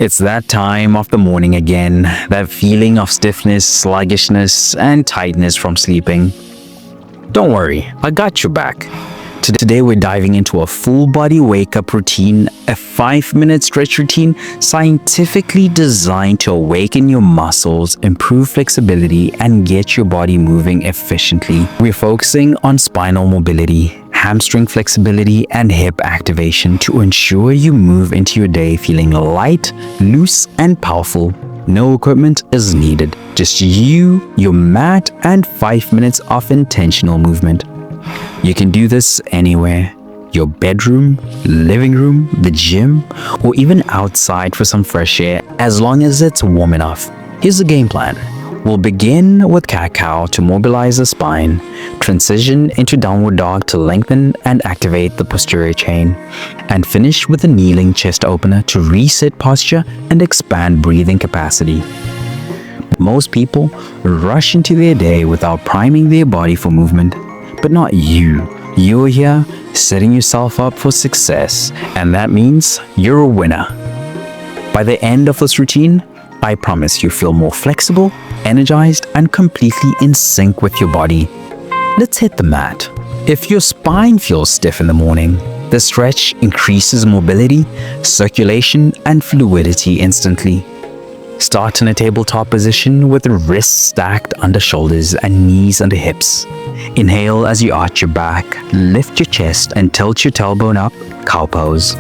It's that time of the morning again, that feeling of stiffness, sluggishness, and tightness from sleeping. Don't worry, I got your back. Today we're diving into a full body wake-up routine, a 5-minute stretch routine scientifically designed to awaken your muscles, improve flexibility, and get your body moving efficiently. We're focusing on spinal mobility, hamstring flexibility, and hip activation to ensure you move into your day feeling light, loose, and powerful. No equipment is needed, just you, your mat, and 5 minutes of intentional movement. You can do this anywhere: your bedroom, living room, the gym, or even outside for some fresh air, as long as it's warm enough. Here's the game plan. We'll begin with cat-cow to mobilize the spine, transition into downward dog to lengthen and activate the posterior chain, and finish with a kneeling chest opener to reset posture and expand breathing capacity. Most people rush into their day without priming their body for movement. But not you. You're here setting yourself up for success, and that means you're a winner. By the end of this routine, I promise you feel more flexible, energized, and completely in sync with your body. Let's hit the mat. If your spine feels stiff in the morning, the stretch increases mobility, circulation, and fluidity instantly. Start in a tabletop position with the wrists stacked under shoulders and knees under hips. Inhale as you arch your back, lift your chest and tilt your tailbone up, cow pose.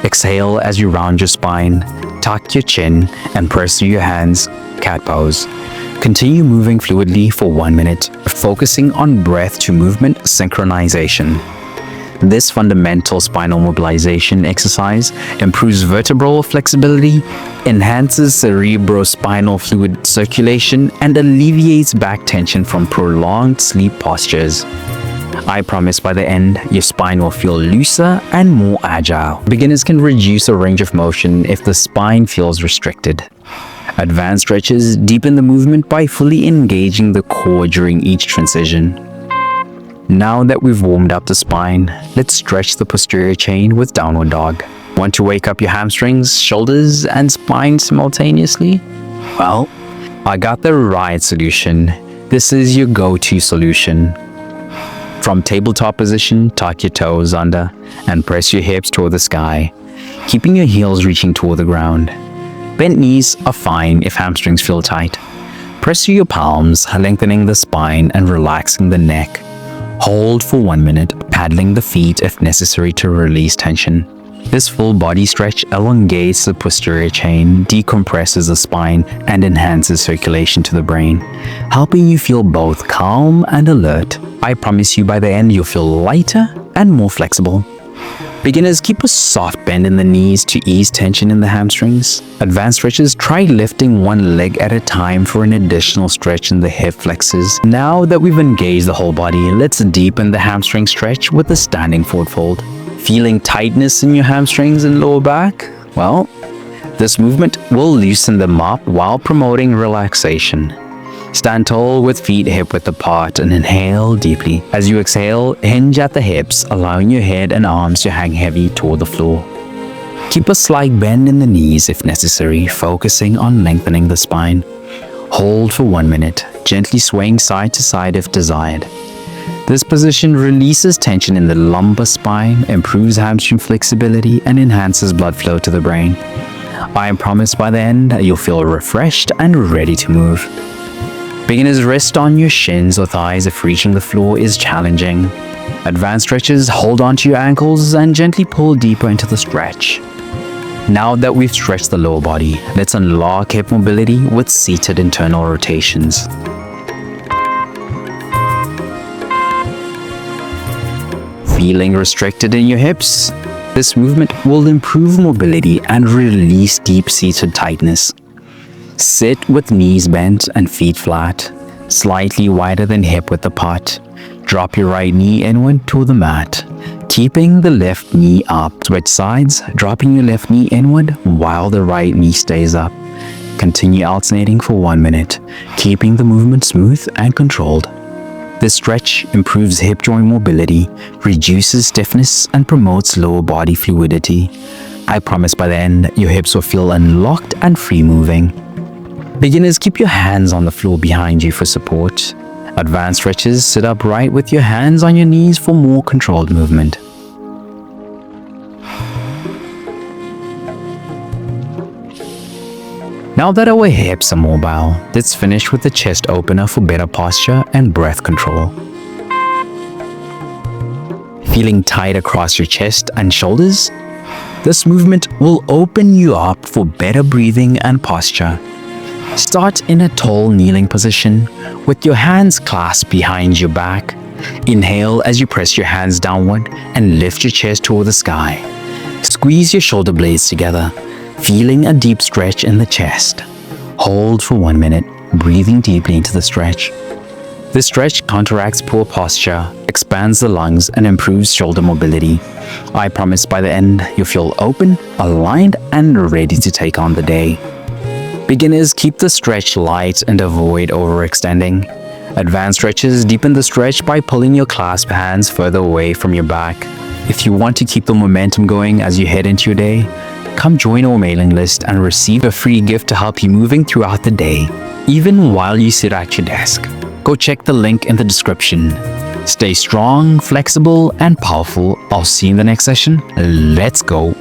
Exhale as you round your spine, tuck your chin and press through your hands, cat pose. Continue moving fluidly for 1 minute, focusing on breath to movement synchronization. This fundamental spinal mobilization exercise improves vertebral flexibility, enhances cerebrospinal fluid circulation, and alleviates back tension from prolonged sleep postures. I promise by the end, your spine will feel looser and more agile. Beginners can reduce a range of motion if the spine feels restricted. Advanced stretches deepen the movement by fully engaging the core during each transition. Now that we've warmed up the spine, let's stretch the posterior chain with downward dog. Want to wake up your hamstrings, shoulders, and spine simultaneously? Well, I got the right solution. This is your go-to solution. From tabletop position, tuck your toes under and press your hips toward the sky, keeping your heels reaching toward the ground. Bent knees are fine if hamstrings feel tight. Press through your palms, lengthening the spine and relaxing the neck. Hold for 1 minute, paddling the feet if necessary to release tension. This full body stretch elongates the posterior chain, decompresses the spine, and enhances circulation to the brain, helping you feel both calm and alert. I promise you by the end you'll feel lighter and more flexible. Beginners, keep a soft bend in the knees to ease tension in the hamstrings. Advanced stretches, try lifting one leg at a time for an additional stretch in the hip flexors. Now that we've engaged the whole body, let's deepen the hamstring stretch with the standing forward fold. Feeling tightness in your hamstrings and lower back? Well, this movement will loosen them up while promoting relaxation. Stand tall with feet hip-width apart and inhale deeply. As you exhale, hinge at the hips, allowing your head and arms to hang heavy toward the floor. Keep a slight bend in the knees if necessary, focusing on lengthening the spine. Hold for 1 minute, gently swaying side to side if desired. This position releases tension in the lumbar spine, improves hamstring flexibility, and enhances blood flow to the brain. I promise by the end, you'll feel refreshed and ready to move. Beginners, rest on your shins or thighs if reaching the floor is challenging. Advanced stretches, hold onto your ankles and gently pull deeper into the stretch. Now that we've stretched the lower body, let's unlock hip mobility with seated internal rotations. Feeling restricted in your hips? This movement will improve mobility and release deep-seated tightness. Sit with knees bent and feet flat, slightly wider than hip-width apart. Drop your right knee inward to the mat, keeping the left knee up. Switch sides, dropping your left knee inward while the right knee stays up. Continue alternating for 1 minute, keeping the movement smooth and controlled. This stretch improves hip joint mobility, reduces stiffness, and promotes lower body fluidity. I promise by the end, your hips will feel unlocked and free moving. Beginners, keep your hands on the floor behind you for support. Advanced stretches, sit upright with your hands on your knees for more controlled movement. Now that our hips are mobile, let's finish with the chest opener for better posture and breath control. Feeling tight across your chest and shoulders? This movement will open you up for better breathing and posture. Start in a tall kneeling position with your hands clasped behind your back. Inhale as you press your hands downward and lift your chest toward the sky. Squeeze your shoulder blades together, feeling a deep stretch in the chest. Hold for 1 minute, breathing deeply into the stretch. This stretch counteracts poor posture, expands the lungs, and improves shoulder mobility. I promise by the end, you'll feel open, aligned, and ready to take on the day. Beginners, keep the stretch light and avoid overextending. Advanced stretches deepen the stretch by pulling your clasped hands further away from your back. If you want to keep the momentum going as you head into your day, come join our mailing list and receive a free gift to help you moving throughout the day, even while you sit at your desk. Go check the link in the description. Stay strong, flexible, and powerful. I'll see you in the next session. Let's go.